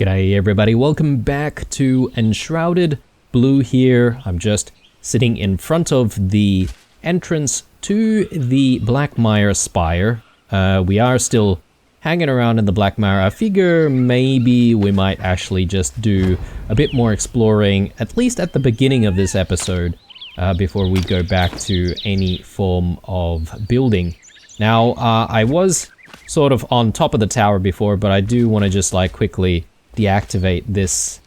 G'day everybody, welcome back to Enshrouded. Blue here. I'm just sitting in front of the entrance to the Blackmire Spire. We are still hanging around in the Blackmire. I figure maybe we might actually just do a bit more exploring, at least at the beginning of this episode, before we go back to any form of building. Now, I was sort of on top of the tower before, but I do want to just like quickly deactivate this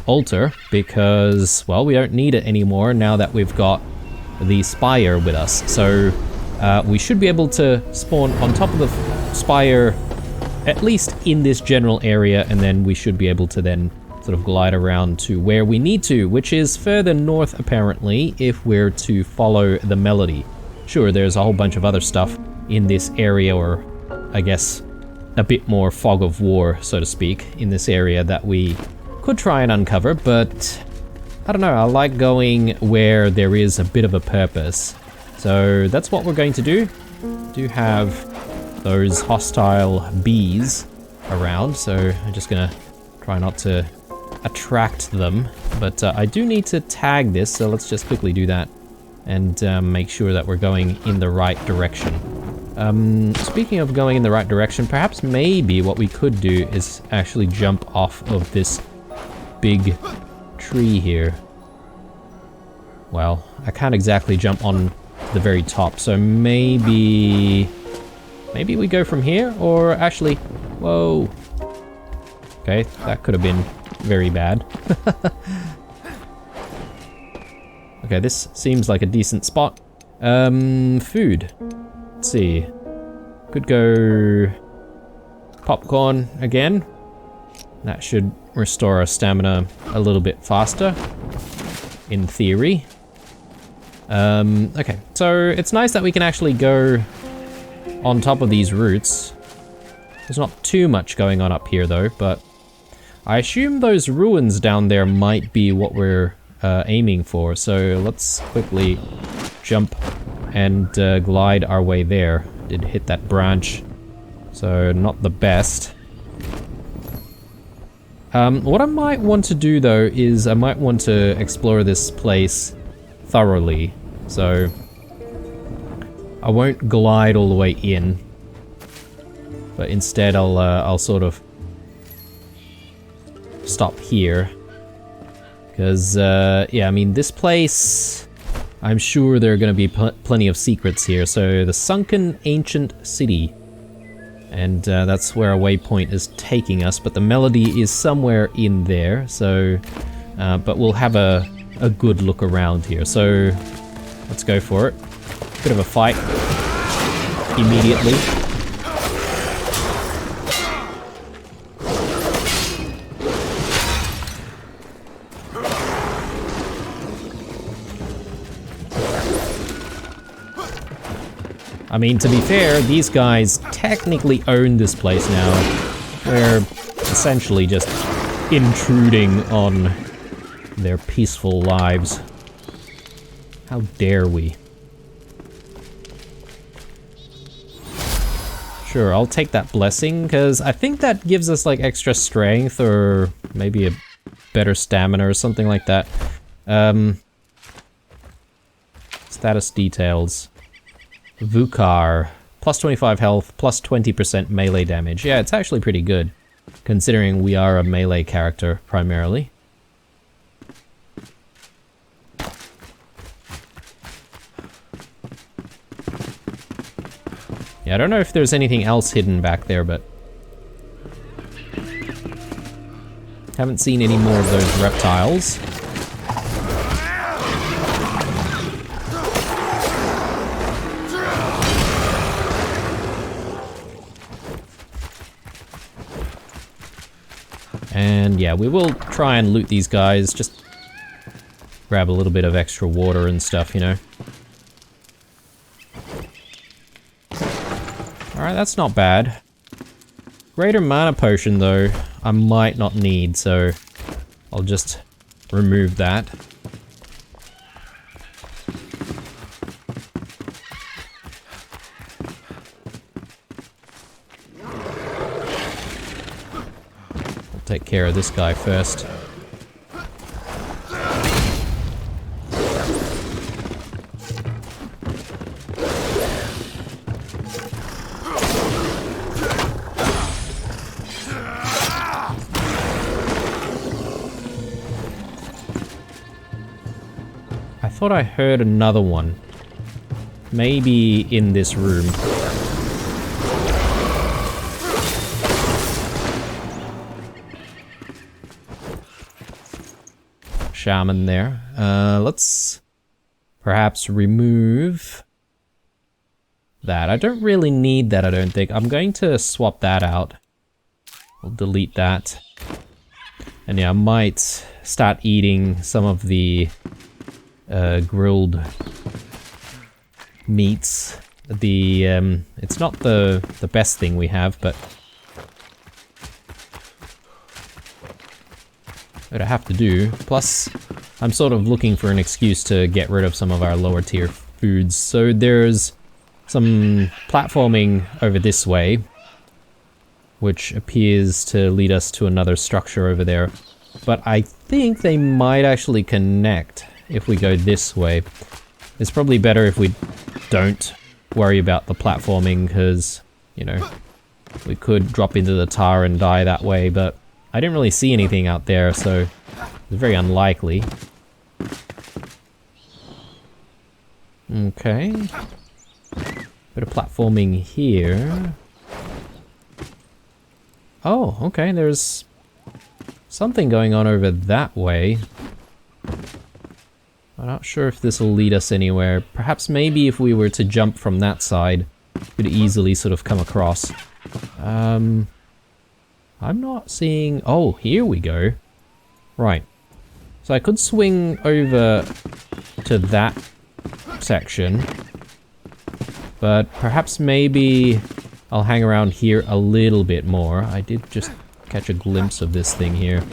altar because, well, we don't need it anymore now that we've got the spire with us. So we should be able to spawn on top of the spire, at least in this general area, and then we should be able to then sort of glide around to where we need to, which is further north apparently, if we're to follow the melody. Sure, there's a whole bunch of other stuff in this area, or I guess a bit more fog of war, so to speak, in this area that we could try and uncover, but I don't know, I like going where there is a bit of a purpose. So that's what we're going to do. Do have those hostile bees around, so I'm just gonna try not to attract them, but I do need to tag this, so let's just quickly do that and make sure that we're going in the right direction. Speaking of going in the right direction, perhaps maybe what we could do is actually jump off of this big tree here. Well, I can't exactly jump on the very top, so maybe we go from here, or actually, whoa. Okay, that could have been very bad. Okay, this seems like a decent spot. Food. Let's see. Could go popcorn again. That should restore our stamina a little bit faster, in theory. Okay, so it's nice that we can actually go on top of these roots. There's not too much going on up here though, but I assume those ruins down there might be what we're aiming for. So let's quickly jump and glide our way there. Did hit that branch, so not the best. What I might want to do though is I might want to explore this place thoroughly. So I won't glide all the way in, but instead I'll sort of stop here. Because, yeah, I mean, this place, I'm sure there are going to be plenty of secrets here. So, the Sunken Ancient City. And that's where our waypoint is taking us. But the melody is somewhere in there. So, but we'll have a good look around here. So, let's go for it. Bit of a fight immediately. I mean, to be fair, these guys technically own this place now. We're essentially just intruding on their peaceful lives. How dare we? Sure, I'll take that blessing, because I think that gives us like extra strength, or maybe a better stamina or something like that. Status details. Vukar, plus 25 health, plus 20% melee damage. Yeah, it's actually pretty good, considering we are a melee character primarily. Yeah, I don't know if there's anything else hidden back there, but haven't seen any more of those reptiles. And yeah, we will try and loot these guys, just grab a little bit of extra water and stuff, you know. Alright, that's not bad. Greater mana potion though, I might not need, so I'll just remove that. take care of this guy first. I thought I heard another one. Maybe in this room. Shaman there. Let's perhaps remove that. I don't really need that, I don't think. I'm going to swap that out. We'll delete that. And yeah, I might start eating some of the grilled meats. It's not the best thing we have, but what I have to do. Plus, I'm sort of looking for an excuse to get rid of some of our lower tier foods. So there's some platforming over this way, which appears to lead us to another structure over there. But I think they might actually connect if we go this way. It's probably better if we don't worry about the platforming, because, you know, we could drop into the tar and die that way, but I didn't really see anything out there, so it's very unlikely. Okay. Bit of platforming here. Oh, okay, there's something going on over that way. I'm not sure if this will lead us anywhere. Perhaps maybe if we were to jump from that side, we could easily sort of come across. I'm not seeing... Oh, here we go. Right. So I could swing over to that section. But perhaps maybe I'll hang around here a little bit more. I did just catch a glimpse of this thing here.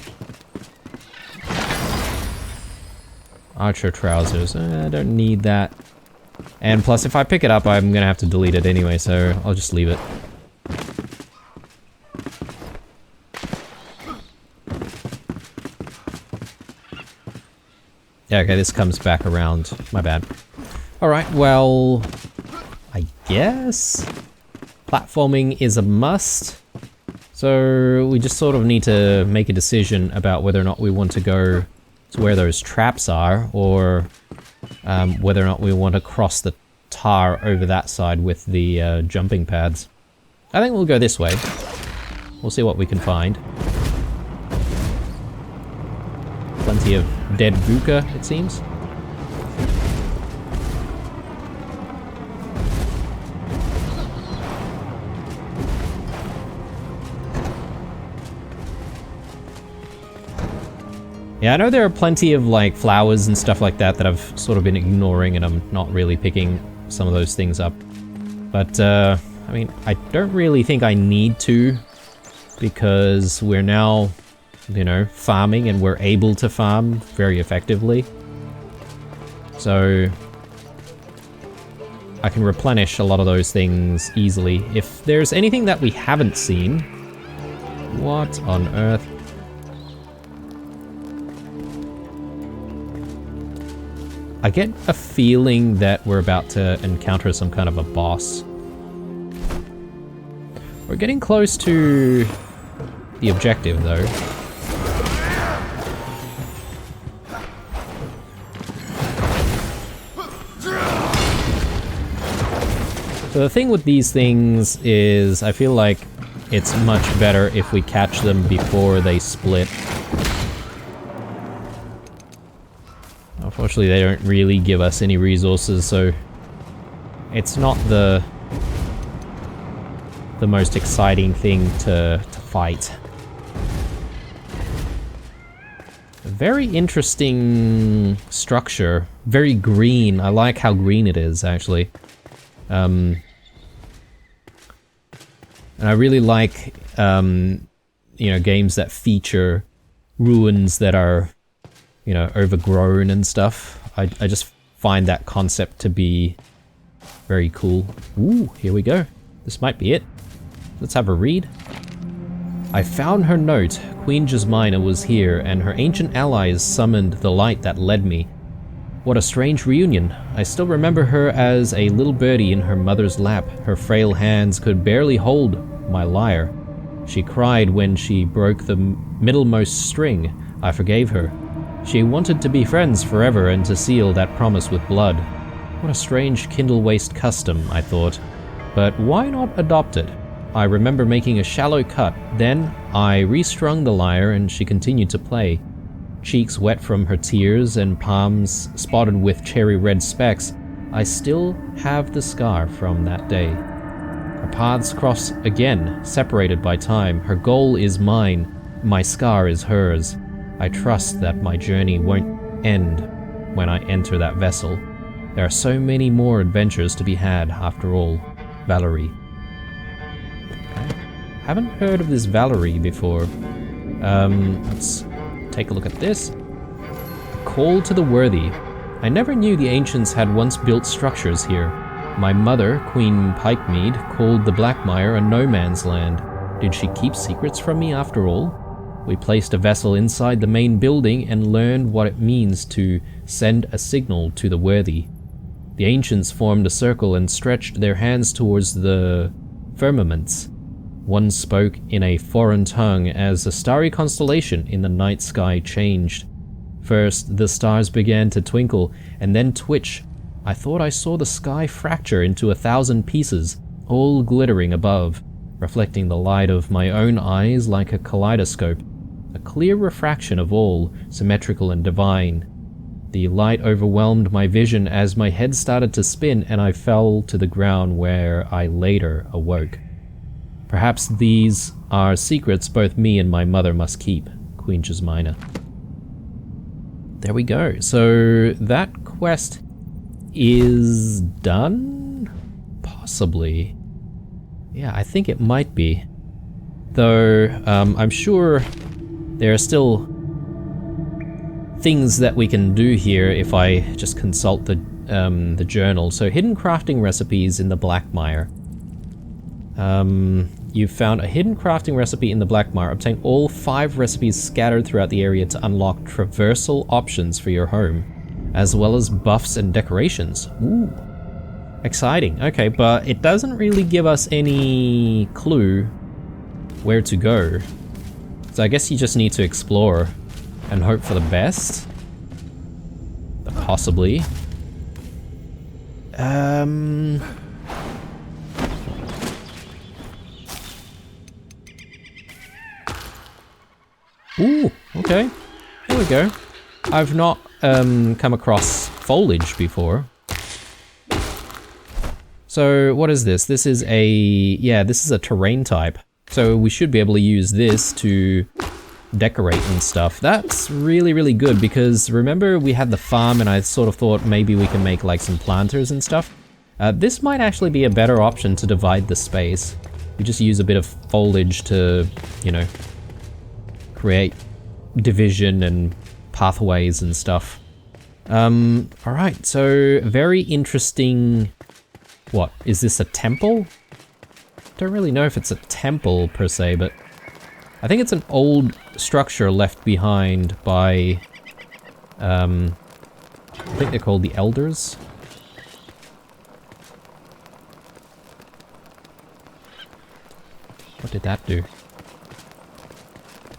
Archer trousers. I don't need that. And plus, if I pick it up, I'm gonna have to delete it anyway, so I'll just leave it. Yeah, okay, this comes back around. My bad. Alright, well, I guess platforming is a must. So we just sort of need to make a decision about whether or not we want to go to where those traps are, or whether or not we want to cross the tar over that side with the jumping pads. I think we'll go this way. We'll see what we can find. Plenty of dead Vuka, it seems. Yeah, I know there are plenty of like flowers and stuff like that that I've sort of been ignoring, and I'm not really picking some of those things up. But, I mean, I don't really think I need to, because we're now, you know, farming, and we're able to farm very effectively. So I can replenish a lot of those things easily. If there's anything that we haven't seen... What on earth? I get a feeling that we're about to encounter some kind of a boss. We're getting close to the objective, though. So the thing with these things is, I feel like it's much better if we catch them before they split. Unfortunately, they don't really give us any resources, so it's not the most exciting thing to fight. A very interesting structure. Very green. I like how green it is, actually. And I really like, you know, games that feature ruins that are, you know, overgrown and stuff. I just find that concept to be very cool. Ooh, here we go. This might be it. Let's have a read. I found her note. Queen Jasmina was here, and her ancient allies summoned the light that led me. What a strange reunion. I still remember her as a little birdie in her mother's lap. Her frail hands could barely hold my lyre. She cried when she broke the middlemost string. I forgave her. She wanted to be friends forever and to seal that promise with blood. What a strange Kindle waste custom, I thought. But why not adopt it? I remember making a shallow cut. Then I restrung the lyre and she continued to play. Cheeks wet from her tears and palms spotted with cherry red specks, I still have the scar from that day. Our paths cross again, separated by time. Her goal is mine, my scar is hers. I trust that my journey won't end when I enter that vessel. There are so many more adventures to be had after all. Valerie. Okay. Haven't heard of this Valerie before. Let's take a look at this. Call to the Worthy. I never knew the ancients had once built structures here. My mother, Queen Pikemead, called the Blackmire a no-man's land. Did she keep secrets from me after all? We placed a vessel inside the main building and learned what it means to send a signal to the Worthy. The ancients formed a circle and stretched their hands towards the firmaments. One spoke in a foreign tongue as a starry constellation in the night sky changed. First, the stars began to twinkle and then twitch. I thought I saw the sky fracture into 1,000 pieces, all glittering above, reflecting the light of my own eyes like a kaleidoscope, a clear refraction of all, symmetrical and divine. The light overwhelmed my vision as my head started to spin and I fell to the ground where I later awoke. Perhaps these are secrets both me and my mother must keep, Queen Jasmina. There we go. So that quest is done? Possibly. Yeah, I think it might be. Though, I'm sure there are still things that we can do here if I just consult the journal. So hidden crafting recipes in the Blackmire. You've found a hidden crafting recipe in the Blackmire. Obtain all 5 recipes scattered throughout the area to unlock traversal options for your home, as well as buffs and decorations. Ooh, exciting. Okay, but it doesn't really give us any clue where to go. So I guess you just need to explore and hope for the best. Possibly. Ooh, okay. There we go. I've not come across foliage before. So what is this? This is this is a terrain type. So we should be able to use this to decorate and stuff. That's really, really good because remember we had the farm and I sort of thought maybe we can make like some planters and stuff. This might actually be a better option to divide the space. We just use a bit of foliage to, you know, create division and pathways and stuff. Alright, so very interesting. What, is this a temple? Don't really know if it's a temple per se, but I think it's an old structure left behind by, I think they're called the Elders. What did that do?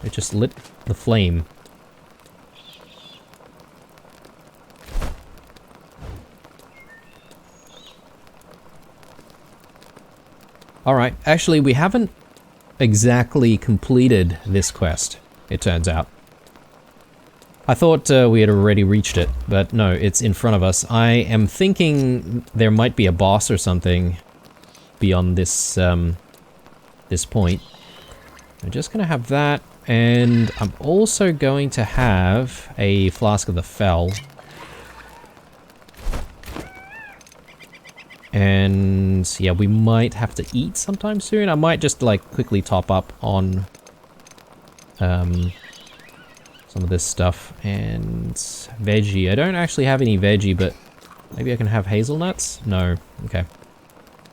It just lit the flame. Alright, actually we haven't exactly completed this quest, it turns out. I thought we had already reached it, but no, it's in front of us. I am thinking there might be a boss or something beyond this, this point. I'm just gonna have that. And I'm also going to have a Flask of the Fell. And yeah, we might have to eat sometime soon. I might just like quickly top up on some of this stuff. And veggie. I don't actually have any veggie, but maybe I can have hazelnuts? No. Okay.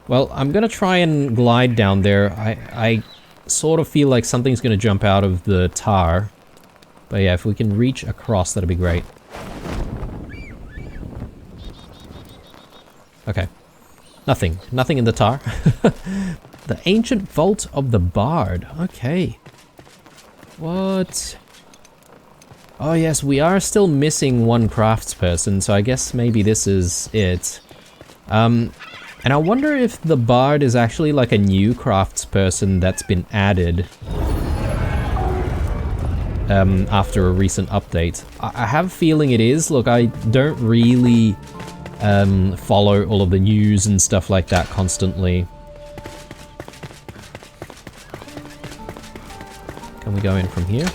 Well, I'm gonna try and glide down there. I sort of feel like something's going to jump out of the tar. But yeah, if we can reach across, that'd be great. Okay. Nothing. Nothing in the tar. The Ancient Vault of the Bard. Okay. What? Oh yes, we are still missing one craftsperson, so I guess maybe this is it. And I wonder if the Bard is actually like a new craftsperson that's been added after a recent update. I have a feeling it is. Look, I don't really follow all of the news and stuff like that constantly. Can we go in from here?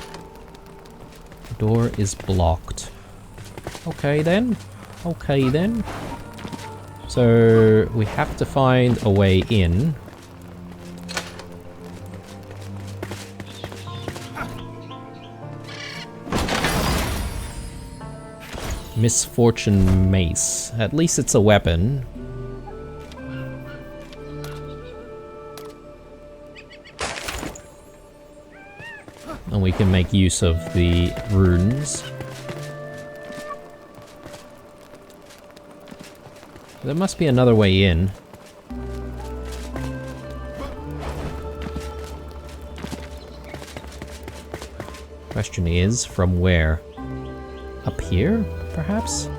The door is blocked. Okay then. Okay then. So we have to find a way in. Misfortune Mace. At least it's a weapon. And we can make use of the runes. There must be another way in. Question is, from where? Up here, perhaps?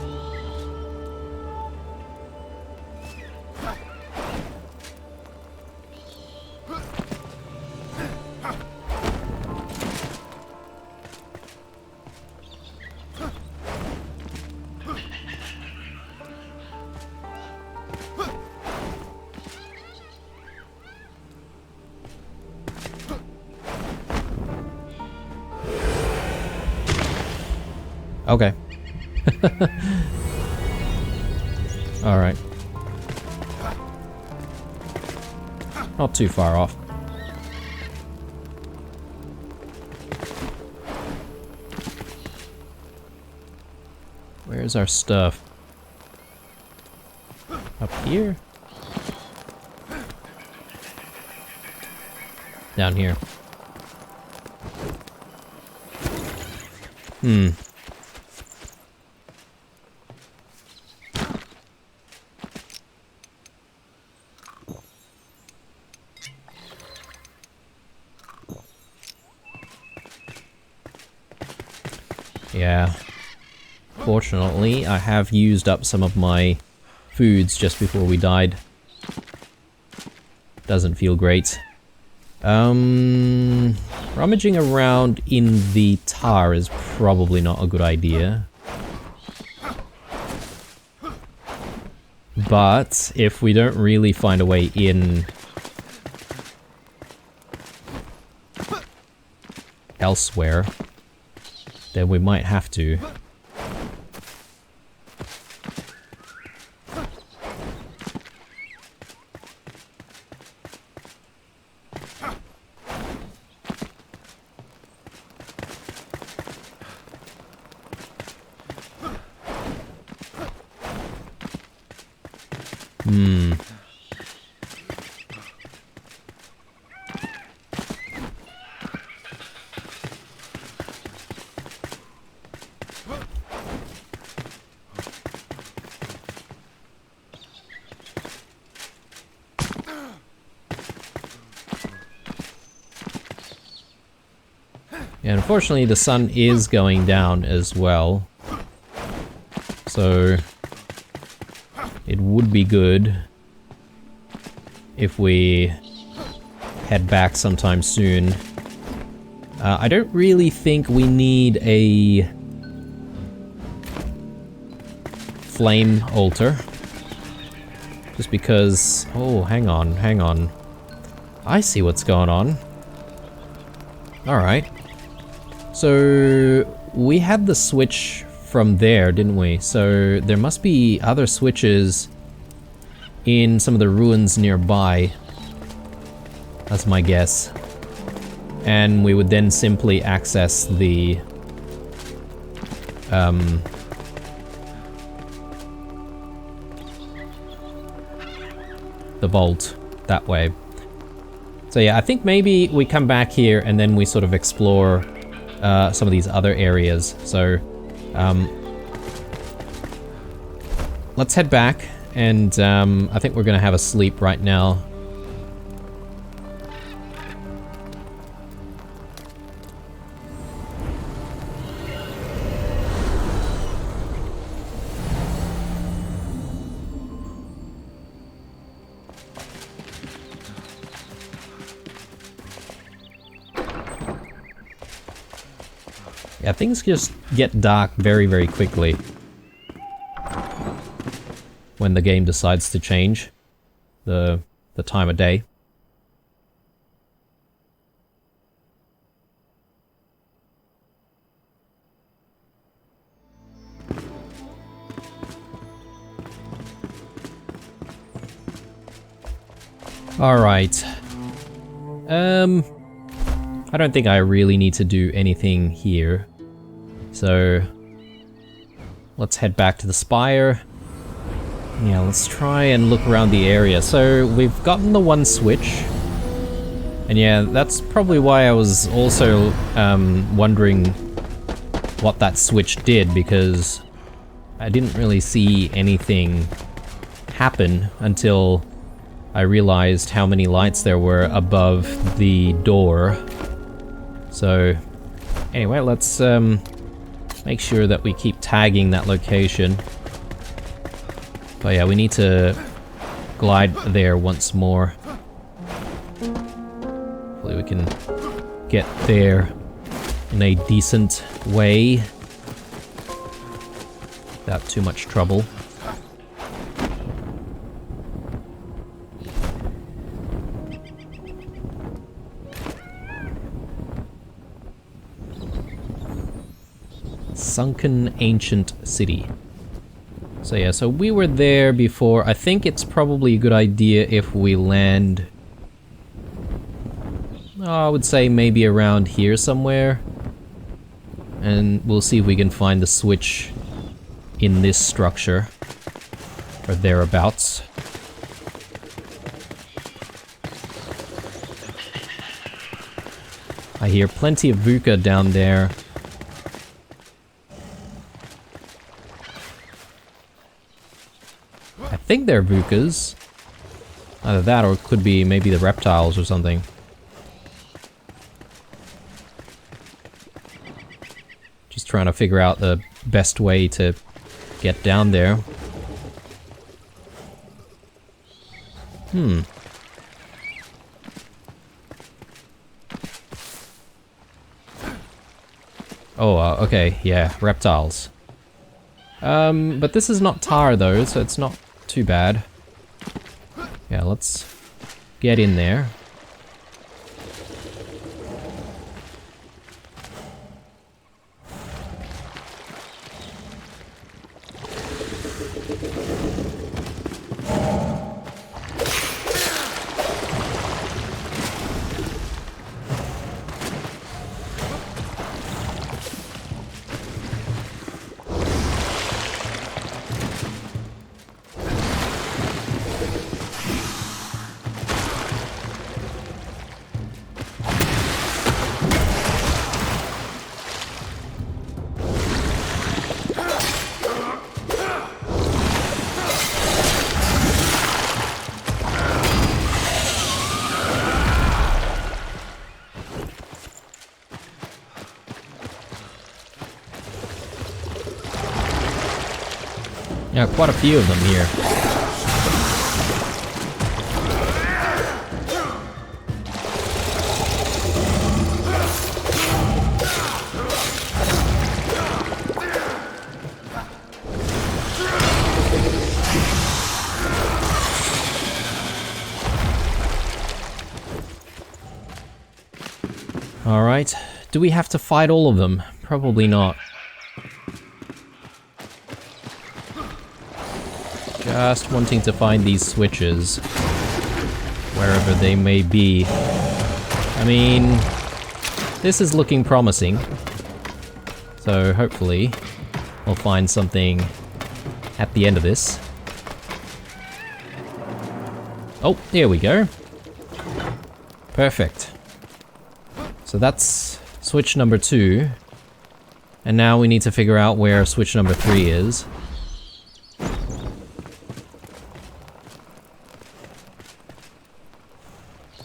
Okay. Alright. Not too far off. Where's our stuff? Up here? Down here. Yeah. Fortunately, I have used up some of my foods just before we died. Doesn't feel great. Rummaging around in the tar is probably not a good idea. But if we don't really find a way in elsewhere, then we might have to. Yeah, unfortunately the sun is going down as well. So it would be good if we head back sometime soon. I don't really think we need a flame altar. Just because... Oh, hang on. I see what's going on. Alright. So we had the switch from there, didn't we? So there must be other switches in some of the ruins nearby. That's my guess. And we would then simply access the vault that way. So yeah, I think maybe we come back here and then we sort of explore some of these other areas. So let's head back, and I think we're gonna have a sleep right now. Yeah, things just get dark very, very quickly when the game decides to change the time of day. Alright. I don't think I really need to do anything here. So let's head back to the spire. Yeah, let's try and look around the area. So we've gotten the one switch. And yeah, that's probably why I was also wondering what that switch did, because I didn't really see anything happen until I realized how many lights there were above the door. So anyway, let's make sure that we keep tagging that location. But yeah, we need to glide there once more. Hopefully we can get there in a decent way without too much trouble. Sunken Ancient City. So yeah, so we were there before. I think it's probably a good idea if we land, I would say maybe around here somewhere. And we'll see if we can find the switch in this structure, or thereabouts. I hear plenty of VUCA down there. I think they're VUCAs. Either that or it could be maybe the reptiles or something. Just trying to figure out the best way to get down there. Oh, okay, yeah, reptiles. But this is not tar though, so it's not too bad. Yeah, let's get in there. Yeah, quite a few of them here. Alright, do we have to fight all of them? Probably not. Just wanting to find these switches, wherever they may be. I mean, this is looking promising. So hopefully, we'll find something at the end of this. Oh, here we go. Perfect. So that's switch number 2. And now we need to figure out where switch number 3 is.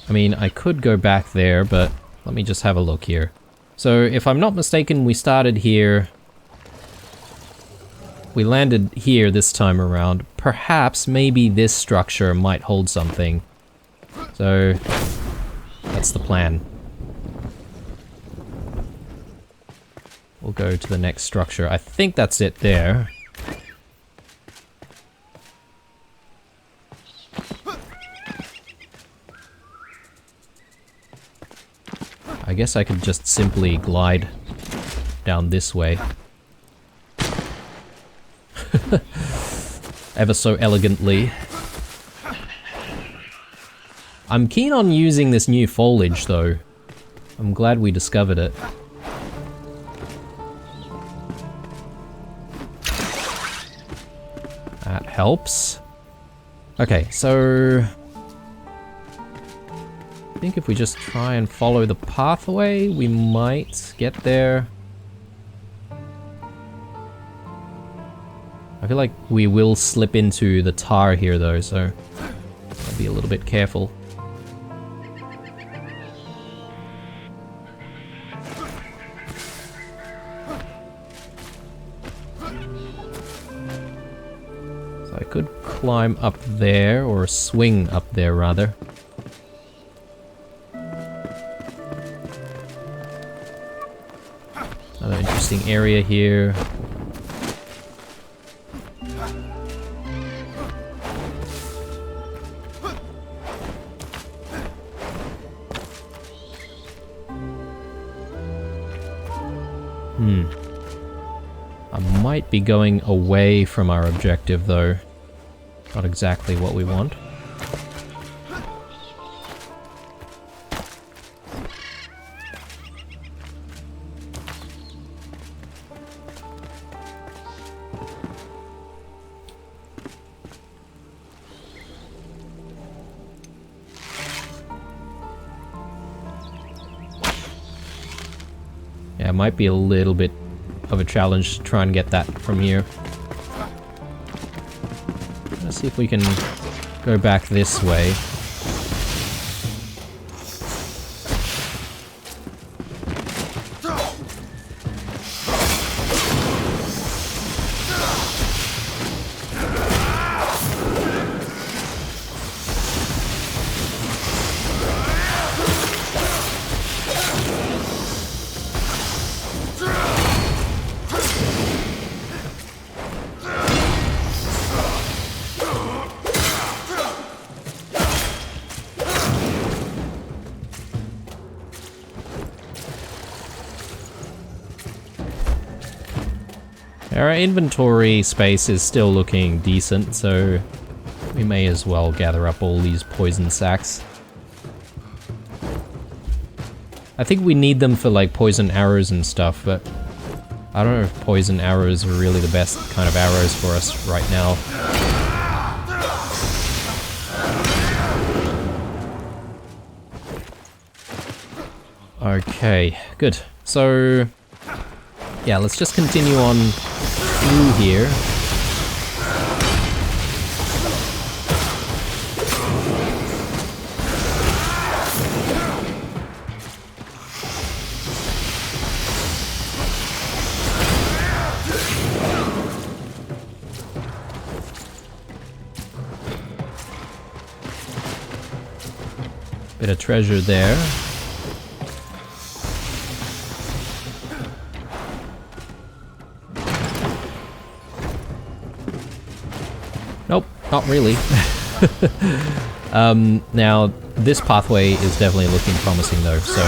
I mean, I could go back there, but let me just have a look here. So if I'm not mistaken, we started here. We landed here this time around. Perhaps, maybe this structure might hold something. So that's the plan. We'll go to the next structure. I think that's it there. I guess I could just simply glide down this way. Ever so elegantly. I'm keen on using this new foliage though. I'm glad we discovered it. That helps. Okay, so I think if we just try and follow the pathway, we might get there. I feel like we will slip into the tar here though, so I'll be a little bit careful. So I could climb up there, or swing up there rather. Another interesting area here. I might be going away from our objective though. Not exactly what we want. Yeah, it might be a little bit of a challenge to try and get that from here. Let's see if we can go back this way. Our inventory space is still looking decent, so we may as well gather up all these poison sacks. I think we need them for like poison arrows and stuff, but I don't know if poison arrows are really the best kind of arrows for us right now. Okay, good. So yeah, let's just continue on through here. Bit of treasure there. Nope, not really. Now, this pathway is definitely looking promising though, so...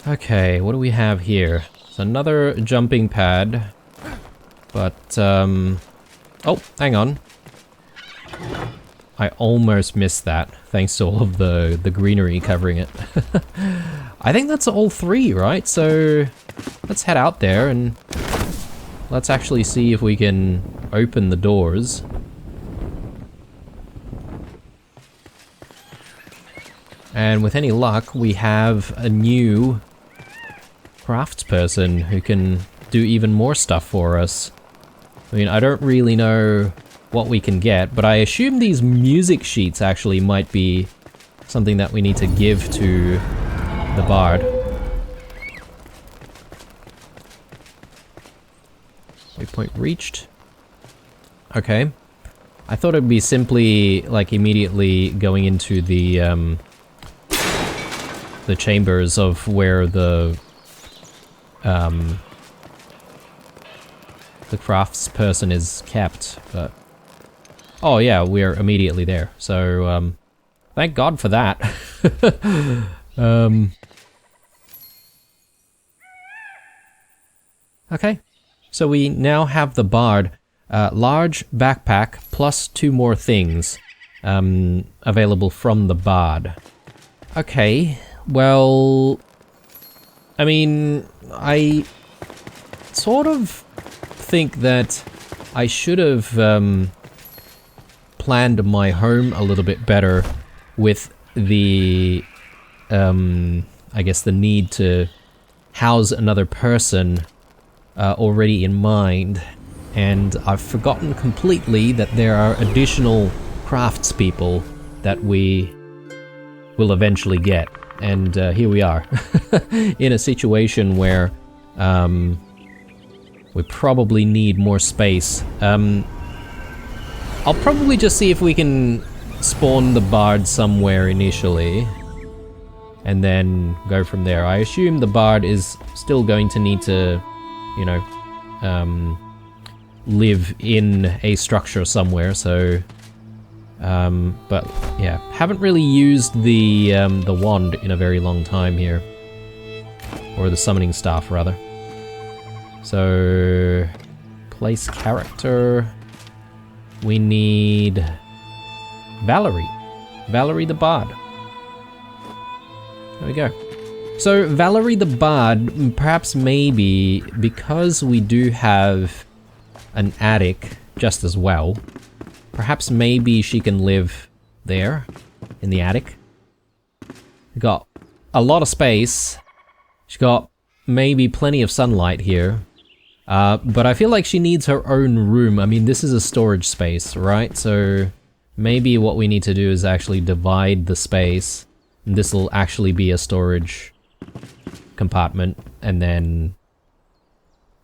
Okay, what do we have here? It's another jumping pad, but, oh, hang on. I almost missed that, thanks to all of the greenery covering it. I think that's all 3, right? So let's head out there and let's actually see if we can open the doors. And with any luck, we have a new craftsperson who can do even more stuff for us. I mean, I don't really know what we can get, but I assume these music sheets actually might be something that we need to give to the bard. Waypoint reached. Okay. I thought it'd be simply, like, immediately going into the chambers of where the craftsperson is kept, but... Oh yeah, we're immediately there, so, thank God for that. Okay, so we now have the bard, large backpack plus 2 more things, available from the bard. Okay, well, I mean, I sort of think that I should have, planned my home a little bit better with the, I guess the need to house another person already in mind, and I've forgotten completely that there are additional craftspeople that we will eventually get, and here we are in a situation where we probably need more space. I'll probably just see if we can spawn the bard somewhere initially, and then go from there. I assume the bard is still going to need to, you know, live in a structure somewhere, so... but yeah, haven't really used the wand in a very long time here. Or the summoning staff, rather. So... place character... We need... Valerie. Valerie the Bard. There we go. So, Valerie the Bard, perhaps maybe, because we do have an attic just as well, perhaps maybe she can live there, in the attic. We've got a lot of space. She's got maybe plenty of sunlight here. But I feel like she needs her own room. I mean, this is a storage space, right? So maybe what we need to do is actually divide the space. And this will actually be a storage compartment. And then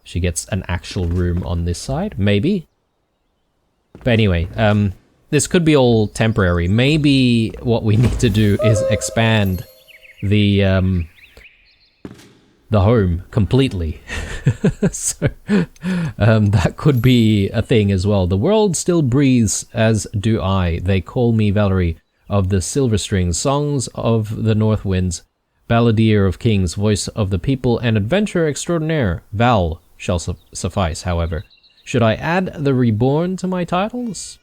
she gets an actual room on this side, maybe. But anyway, this could be all temporary. Maybe what we need to do is expand the home completely. So, that could be a thing as well. The world still breathes, as do I. They call me Valerie of the Silver Strings, songs of the North Winds, balladeer of kings, voice of the people, and adventurer extraordinaire. Val shall suffice, however. Should I add the reborn to my titles?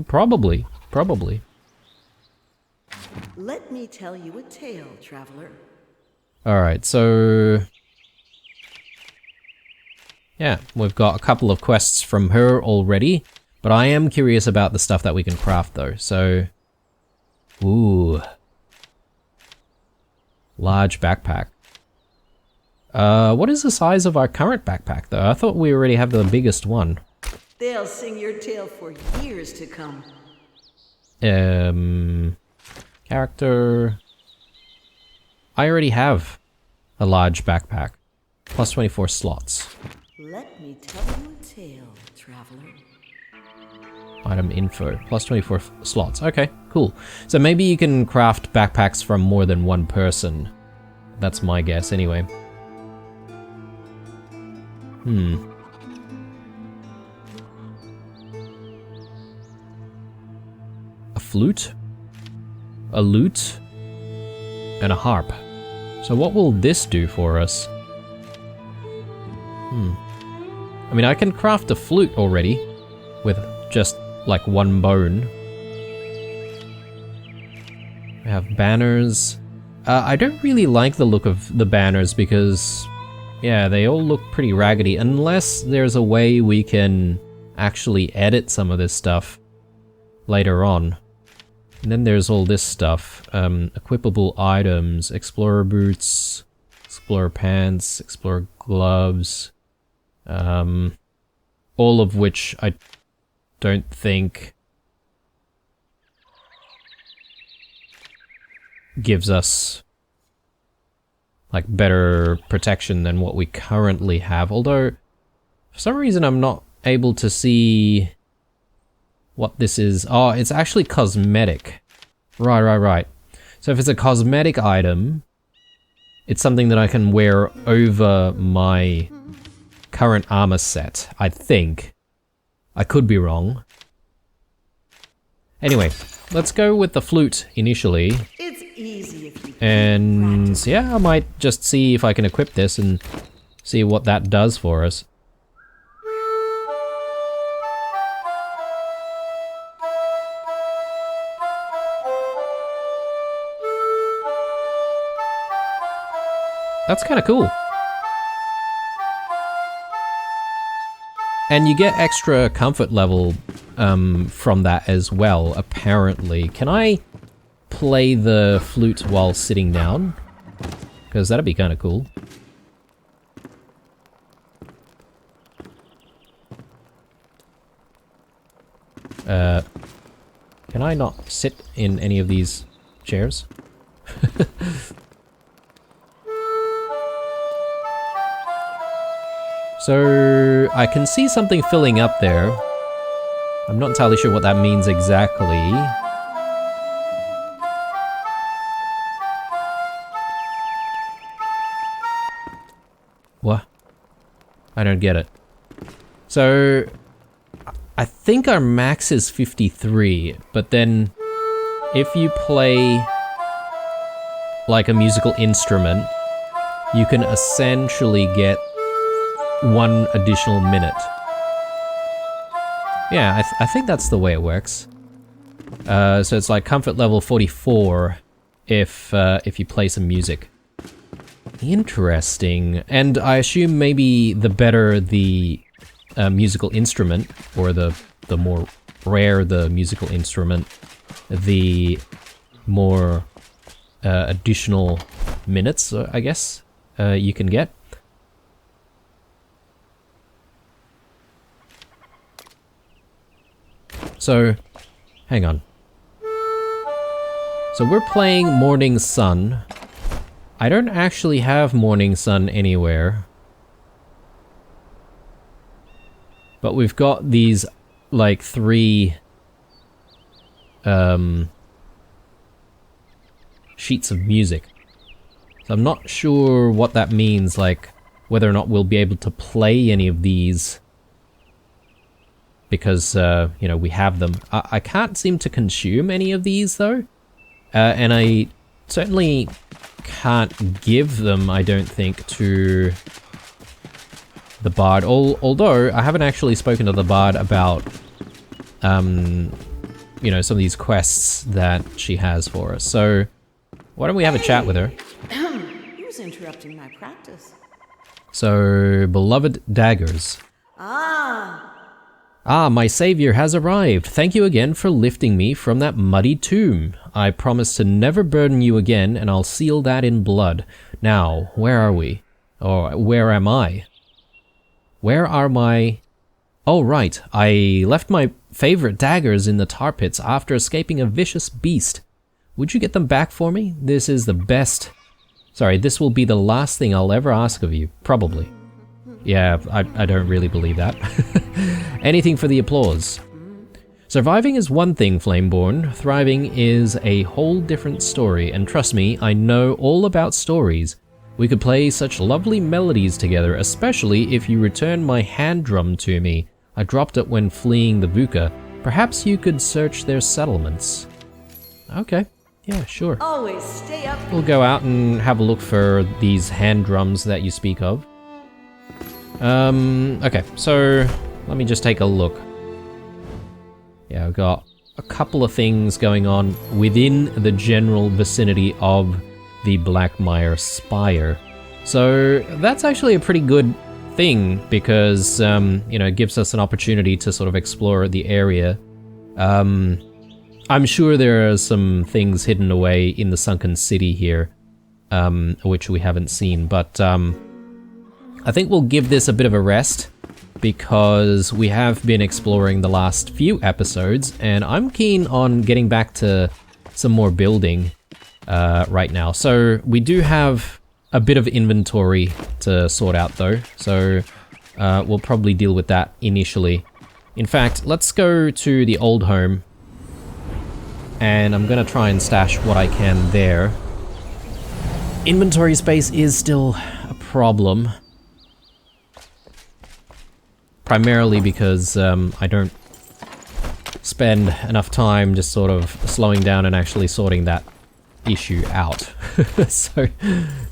Probably. Let me tell you a tale, traveler. Alright, so... yeah, we've got a couple of quests from her already, but I am curious about the stuff that we can craft though, so... Ooh. Large backpack. What is the size of our current backpack though? I thought we already have the biggest one. They'll sing your tale for years to come. Character... I already have a large backpack. Plus 24 slots. Let me tell you a tale, traveler. Item info. Plus 24 slots. Okay, cool. So maybe you can craft backpacks from more than one person. That's my guess anyway. A flute? A lute? And a harp. So what will this do for us? I mean, I can craft a flute already with just like one bone. have banners. I don't really like the look of the banners because, yeah, they all look pretty raggedy, unless there's a way we can actually edit some of this stuff later on. And then there's all this stuff. Equipable items, explorer boots, explorer pants, explorer gloves. All of which I don't think gives us like better protection than what we currently have. Although, for some reason I'm not able to see what this is. Oh, it's actually cosmetic. Right. So if it's a cosmetic item, it's something that I can wear over my current armor set, I think. I could be wrong. Anyway, let's go with the flute initially. It's easy if you And yeah, I might just see if I can equip this and see what that does for us. That's kind of cool. And you get extra comfort level from that as well, apparently. Can I play the flute while sitting down? Because that'd be kind of cool. Can I not sit in any of these chairs? So, I can see something filling up there. I'm not entirely sure what that means exactly. What? I don't get it. So, I think our max is 53, but then if you play like a musical instrument, you can essentially get 1 additional minute. Yeah, I think that's the way it works. So it's like comfort level 44 if you play some music. Interesting. And I assume maybe the better the musical instrument, or the more rare the musical instrument, the more additional minutes, I guess, you can get. So, hang on. So we're playing Morning Sun. I don't actually have Morning Sun anywhere. But we've got these, like, 3... sheets of music. So I'm not sure what that means, like, whether or not we'll be able to play any of these. Because, you know, we have them. I can't seem to consume any of these, though. And I certainly can't give them, I don't think, to the Bard. Although, I haven't actually spoken to the Bard about, you know, some of these quests that she has for us. So, why don't we have a chat with her? Who's interrupting my practice? So, beloved daggers. Ah, my savior has arrived. Thank you again for lifting me from that muddy tomb. I promise to never burden you again, and I'll seal that in blood. Now, where are we? Or, where am I? Where are my... Oh, right. I left my favorite daggers in the tar pits after escaping a vicious beast. Would you get them back for me? This is the best... Sorry, this will be the last thing I'll ever ask of you. Probably. Yeah, I don't really believe that. Anything for the applause. Surviving is one thing, Flameborn. Thriving is a whole different story, and trust me, I know all about stories. We could play such lovely melodies together, especially if you return my hand drum to me. I dropped it when fleeing the Vuka. Perhaps you could search their settlements. Okay, yeah, sure. Always stay up. We'll go out and have a look for these hand drums that you speak of. Okay, so let me just take a look. Yeah, I've got a couple of things going on within the general vicinity of the Blackmire Spire. So that's actually a pretty good thing because, you know, it gives us an opportunity to sort of explore the area. I'm sure there are some things hidden away in the sunken city here, which we haven't seen, but I think we'll give this a bit of a rest because we have been exploring the last few episodes, and I'm keen on getting back to some more building right now. So we do have a bit of inventory to sort out though, so we'll probably deal with that initially. In fact, let's go to the old home, and I'm gonna try and stash what I can there. Inventory space is still a problem. Primarily because I don't spend enough time just sort of slowing down and actually sorting that issue out.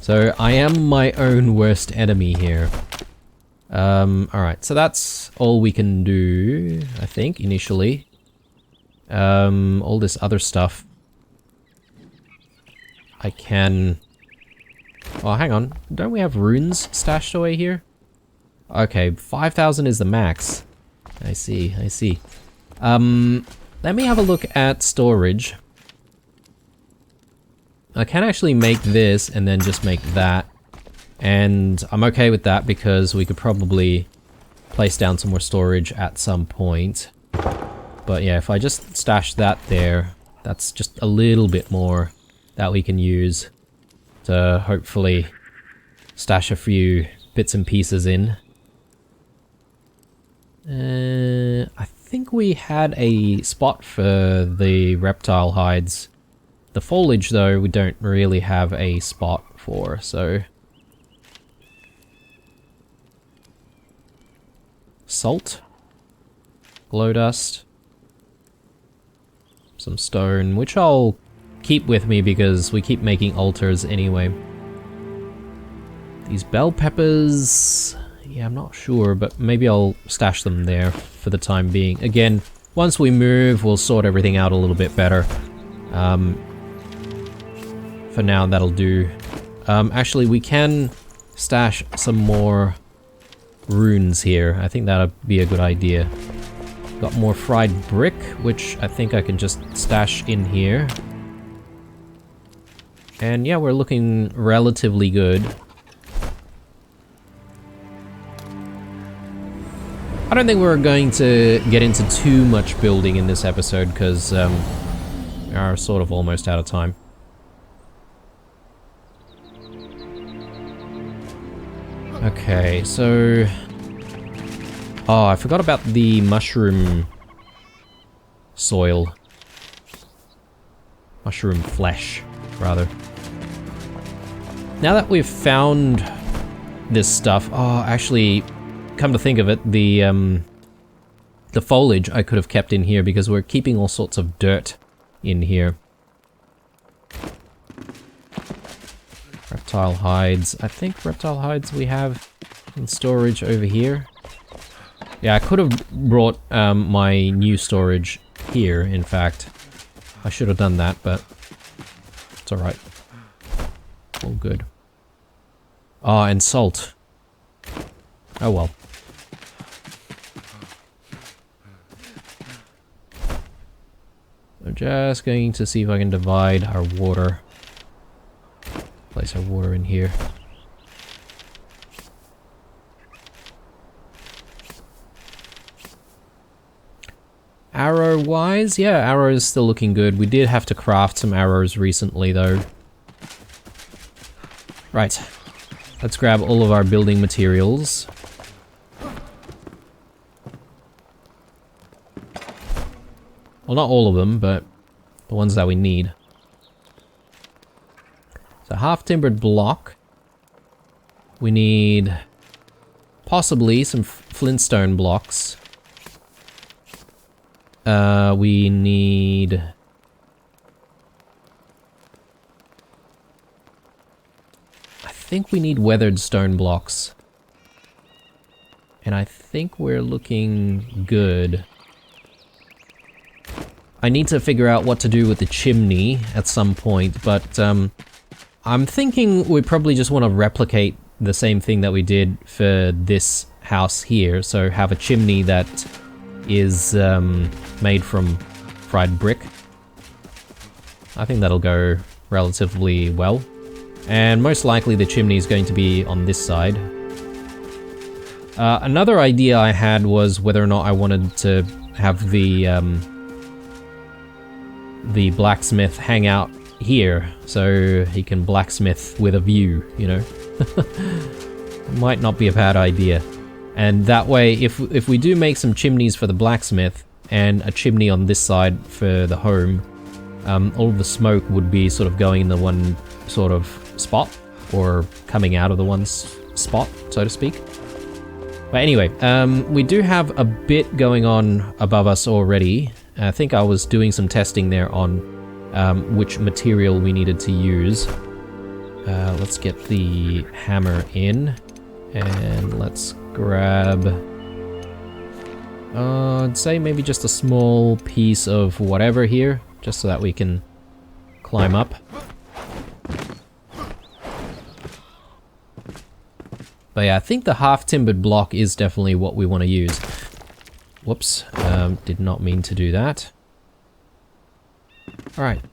so I am my own worst enemy here. Alright, so that's all we can do, I think, initially. All this other stuff I can... Oh, hang on. Don't we have runes stashed away here? Okay, 5,000 is the max. I see, I see. Let me have a look at storage. I can actually make this and then just make that. And I'm okay with that because we could probably place down some more storage at some point. But yeah, if I just stash that there, that's just a little bit more that we can use to hopefully stash a few bits and pieces in. I think we had a spot for the reptile hides. The foliage, though, we don't really have a spot for, so... Salt. Glow dust. Some stone, which I'll keep with me because we keep making altars anyway. These bell peppers... Yeah, I'm not sure, but maybe I'll stash them there for the time being. Again, once we move, we'll sort everything out a little bit better. For now, that'll do. Actually, we can stash some more runes here. I think that'd be a good idea. Got more fried brick, which I think I can just stash in here. And yeah, we're looking relatively good. I don't think we're going to get into too much building in this episode because we are sort of almost out of time. Okay, so... Oh, I forgot about the mushroom soil. Mushroom flesh, rather. Now that we've found this stuff... Oh, actually... Come to think of it, the foliage I could have kept in here because we're keeping all sorts of dirt in here. Reptile hides. I think reptile hides we have in storage over here. Yeah, I could have brought my new storage here, in fact. I should have done that, but it's alright. All good. Ah, and salt. Oh well. I'm just going to see if I can divide our water. Place our water in here. Arrow-wise, yeah, arrow is still looking good. We did have to craft some arrows recently, though. Right. Let's grab all of our building materials. Well, not all of them, but the ones that we need. So half-timbered block. We need possibly some flintstone blocks. We need... I think we need weathered stone blocks. And I think we're looking good. I need to figure out what to do with the chimney at some point, but I'm thinking we probably just want to replicate the same thing that we did for this house here. So have a chimney that is made from fried brick. I think that'll go relatively well. And most likely the chimney is going to be on this side. Another idea I had was whether or not I wanted to have the blacksmith hang out here, so he can blacksmith with a view, you know? Might not be a bad idea. And that way, if we do make some chimneys for the blacksmith, and a chimney on this side for the home, all of the smoke would be sort of going in the one sort of spot, or coming out of the one spot, so to speak. But anyway, we do have a bit going on above us already. I think I was doing some testing there on which material we needed to use. Let's get the hammer in, and let's grab, I'd say maybe just a small piece of whatever here, just so that we can climb up. But yeah, I think the half-timbered block is definitely what we want to use. Whoops, did not mean to do that. Alright.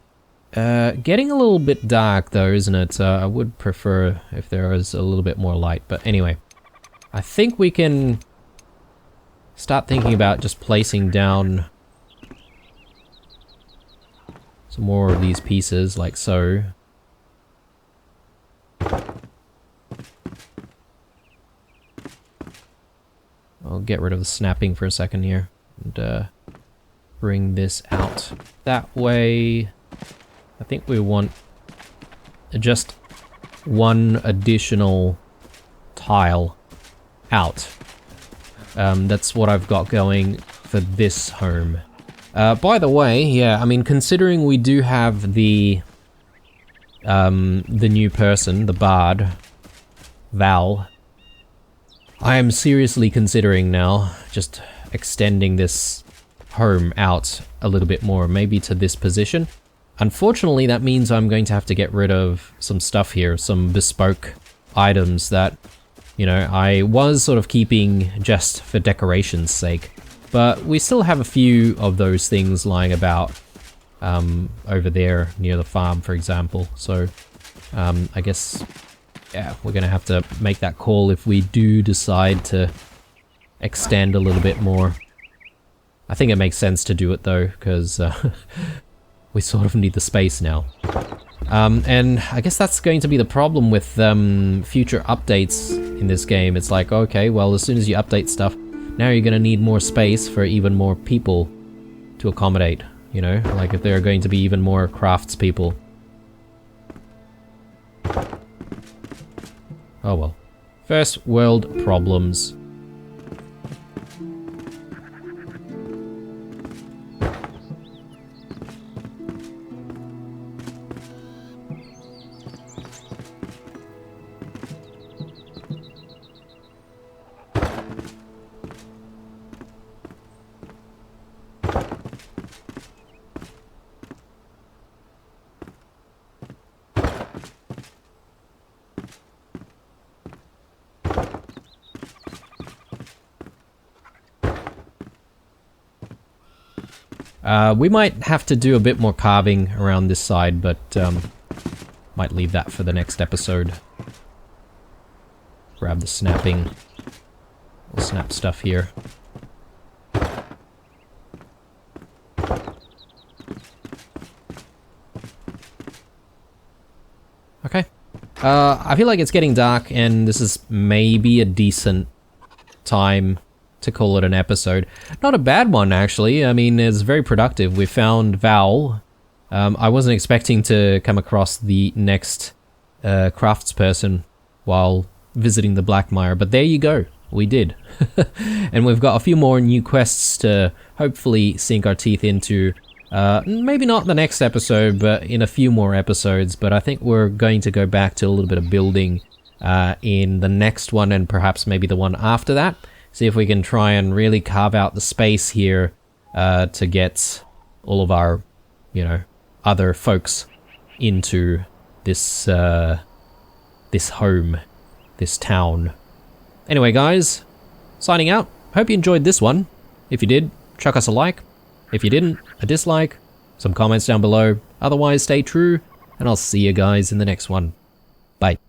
Getting a little bit dark though, isn't it? I would prefer if there was a little bit more light, but anyway. I think we can start thinking about just placing down some more of these pieces, like so. I'll get rid of the snapping for a second here, and bring this out that way. I think we want just one additional tile out. That's what I've got going for this home. By the way, yeah, I mean, considering we do have the new person, the bard, Val, I am seriously considering now just extending this home out a little bit more, maybe to this position. Unfortunately, that means I'm going to have to get rid of some stuff here, some bespoke items that, you know, I was sort of keeping just for decoration's sake. But we still have a few of those things lying about over there near the farm, for example. So I guess, yeah, we're going to have to make that call if we do decide to extend a little bit more. I think it makes sense to do it though, because we sort of need the space now. And I guess that's going to be the problem with future updates in this game. It's like, okay, well, as soon as you update stuff, now you're going to need more space for even more people to accommodate, you know? Like if there are going to be even more craftspeople. Oh well. First world problems. We might have to do a bit more carving around this side, but might leave that for the next episode. Grab the snapping. We'll snap stuff here. Okay. I feel like it's getting dark, and this is maybe a decent time to call it an episode. Not a bad one, actually. I mean, it's very productive. We found Val. I wasn't expecting to come across the next craftsperson while visiting the Blackmire, but there you go. We did. And we've got a few more new quests to hopefully sink our teeth into. Maybe not the next episode, but in a few more episodes. But I think we're going to go back to a little bit of building in the next one, and perhaps maybe the one after that. See if we can try and really carve out the space here to get all of our, you know, other folks into this, this home, this town. Anyway, guys, signing out. Hope you enjoyed this one. If you did, chuck us a like. If you didn't, a dislike. Some comments down below. Otherwise, stay true, and I'll see you guys in the next one. Bye.